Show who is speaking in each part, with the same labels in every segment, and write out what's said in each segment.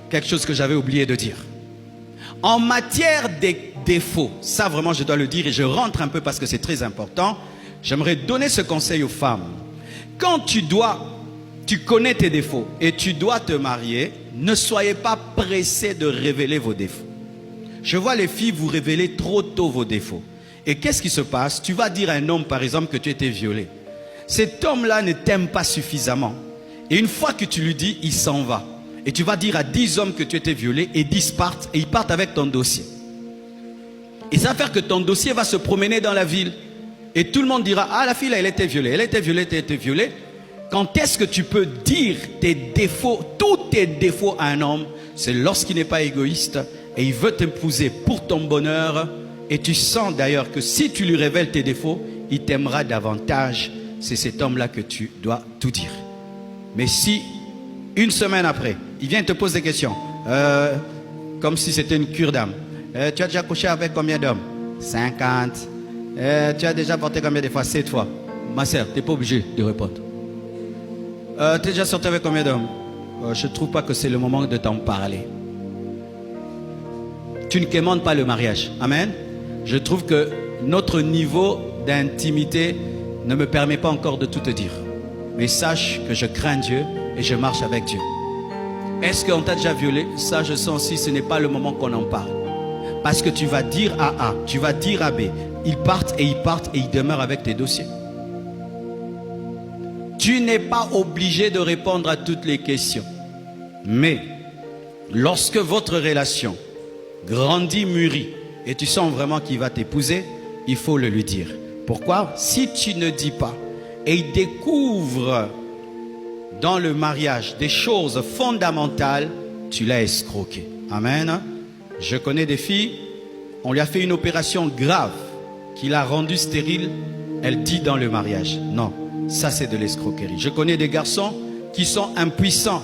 Speaker 1: quelque chose que j'avais oublié de dire. En matière des défauts, ça vraiment je dois le dire et je rentre un peu parce que c'est très important. J'aimerais donner ce conseil aux femmes. Quand tu connais tes défauts et tu dois te marier, ne soyez pas pressés de révéler vos défauts. Je vois les filles vous révéler trop tôt vos défauts. Et qu'est-ce qui se passe? Tu vas dire à un homme par exemple que tu as été violé. Cet homme-là ne t'aime pas suffisamment. Et une fois que tu lui dis, il s'en va. Et tu vas dire à 10 hommes que tu as été violé et 10 partent et ils partent avec ton dossier. Et ça va faire que ton dossier va se promener dans la ville. Et tout le monde dira, ah la fille là, elle a été violée, elle a été violée, elle a été violée. Quand est-ce que tu peux dire tes défauts, tous tes défauts à un homme? C'est lorsqu'il n'est pas égoïste et il veut t'épouser pour ton bonheur. Et tu sens d'ailleurs que si tu lui révèles tes défauts, il t'aimera davantage. C'est cet homme-là que tu dois tout dire. Mais si, une semaine après, il vient te poser des questions, comme si c'était une cure d'âme. Tu as déjà couché avec combien d'hommes? 50. Tu as déjà porté combien de fois? 7 fois. Ma sœur, tu n'es pas obligé de répondre. Tu es déjà sorti avec combien d'hommes? Je ne trouve pas que c'est le moment de t'en parler. Tu ne quémandes pas le mariage. Amen. Je trouve que notre niveau d'intimité ne me permet pas encore de tout te dire. Mais sache que je crains Dieu et je marche avec Dieu. Est-ce qu'on t'a déjà violé? Ça, je sens aussi, ce n'est pas le moment qu'on en parle. Parce que tu vas dire à A, tu vas dire à B. Ils partent et ils demeurent avec tes dossiers. Tu n'es pas obligé de répondre à toutes les questions. Mais, lorsque votre relation grandit, mûrit, et tu sens vraiment qu'il va t'épouser, il faut le lui dire. Pourquoi? Si tu ne dis pas, et il découvre dans le mariage des choses fondamentales, tu l'as escroqué. Amen. Je connais des filles, on lui a fait une opération grave qui l'a rendue stérile, elle dit dans le mariage. Non, ça c'est de l'escroquerie. Je connais des garçons qui sont impuissants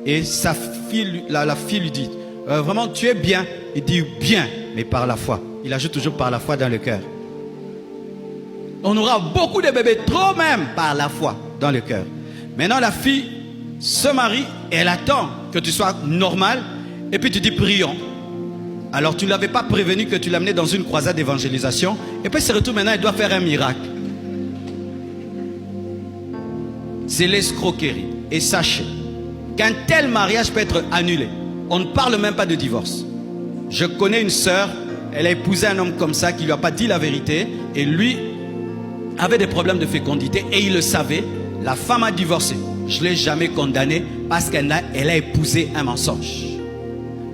Speaker 1: et sa fille, la fille lui dit, vraiment tu es bien. Il dit bien, mais par la foi. Il ajoute toujours par la foi dans le cœur. On aura beaucoup de bébés, trop même, par la foi dans le cœur. Maintenant la fille se marie, elle attend que tu sois normal et puis tu dis prions. Alors tu ne l'avais pas prévenu que tu l'amenais dans une croisade d'évangélisation et puis ce retour maintenant elle doit faire un miracle. C'est l'escroquerie. Et sachez qu'un tel mariage peut être annulé. On ne parle même pas de divorce. Je connais une sœur, elle a épousé un homme comme ça qui ne lui a pas dit la vérité et lui avait des problèmes de fécondité et il le savait. La femme a divorcé. Je ne l'ai jamais condamnée parce qu'elle a épousé un mensonge.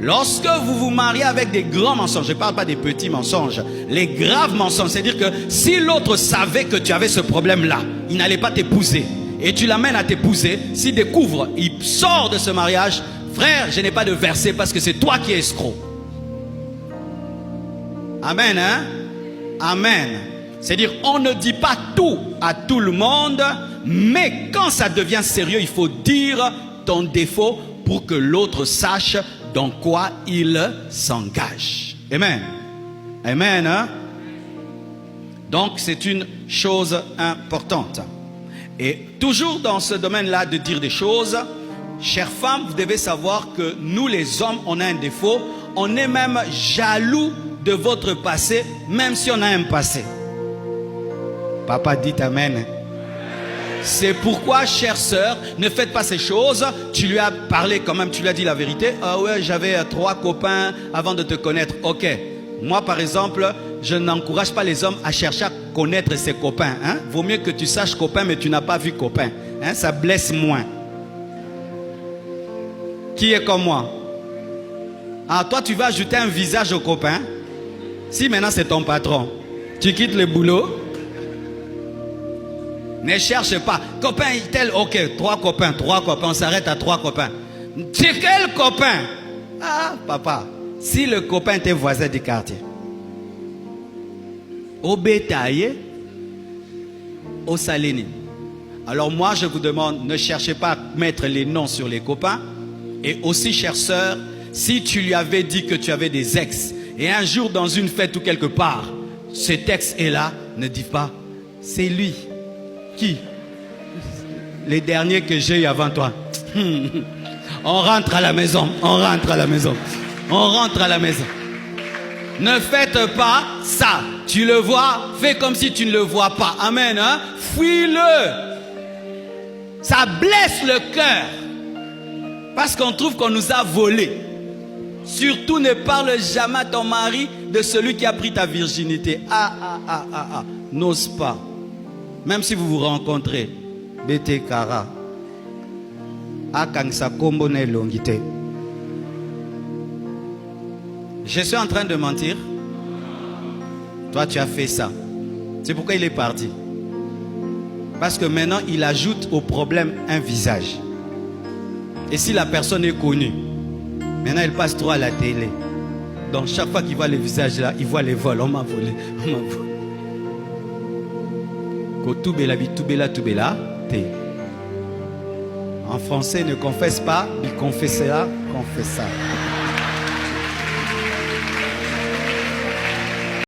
Speaker 1: Lorsque vous vous mariez avec des grands mensonges, je ne parle pas des petits mensonges, les graves mensonges, c'est-à-dire que si l'autre savait que tu avais ce problème-là, il n'allait pas t'épouser. Et tu l'amènes à t'épouser, s'il découvre, il sort de ce mariage, frère, je n'ai pas de verset parce que c'est toi qui es escroc. Amen, hein? Amen. C'est-à-dire, on ne dit pas tout à tout le monde, mais quand ça devient sérieux, il faut dire ton défaut pour que l'autre sache dans quoi il s'engage. Amen. Amen, hein? Donc, c'est une chose importante. Et toujours dans ce domaine-là de dire des choses, chères femmes, vous devez savoir que nous les hommes, on a un défaut. On est même jaloux de votre passé, même si on a un passé. Papa dit amen. C'est pourquoi, chère sœur, ne faites pas ces choses. Tu lui as parlé quand même, tu lui as dit la vérité. Ah ouais, j'avais 3 copains avant de te connaître. Ok. Moi, par exemple, je n'encourage pas les hommes à chercher à connaître ses copains. Hein? Vaut mieux que tu saches copain, mais tu n'as pas vu copain. Hein? Ça blesse moins. Qui est comme moi? Ah, toi, tu vas ajouter un visage au copain. Si maintenant c'est ton patron, tu quittes le boulot. Ne cherche pas. Copain tel, ok, 3 copains, on s'arrête à 3 copains. C'est quel copain? Ah, papa, si le copain était voisin du quartier, au bétail, au saléni. Alors moi, je vous demande, ne cherchez pas à mettre les noms sur les copains. Et aussi, chère sœur, si tu lui avais dit que tu avais des ex, et un jour dans une fête ou quelque part, cet ex est là, ne dis pas, c'est lui. Qui? Les derniers que j'ai eu avant toi. On rentre à la maison. On rentre à la maison. On rentre à la maison. Ne faites pas ça. Tu le vois, fais comme si tu ne le vois pas. Amen. Hein? Fuis-le. Ça blesse le cœur. Parce qu'on trouve qu'on nous a volé. Surtout ne parle jamais à ton mari de celui qui a pris ta virginité. N'ose pas. Même si vous vous rencontrez. Bete kara. Akangsa kombone longite. Je suis en train de mentir. Toi, tu as fait ça. C'est pourquoi il est parti. Parce que maintenant, il ajoute au problème un visage. Et si la personne est connue, maintenant, elle passe trop à la télé. Donc, chaque fois qu'il voit les visages là, il voit les vols. On m'a volé. On m'a volé. En français, ne confesse pas, il confessera, confessa.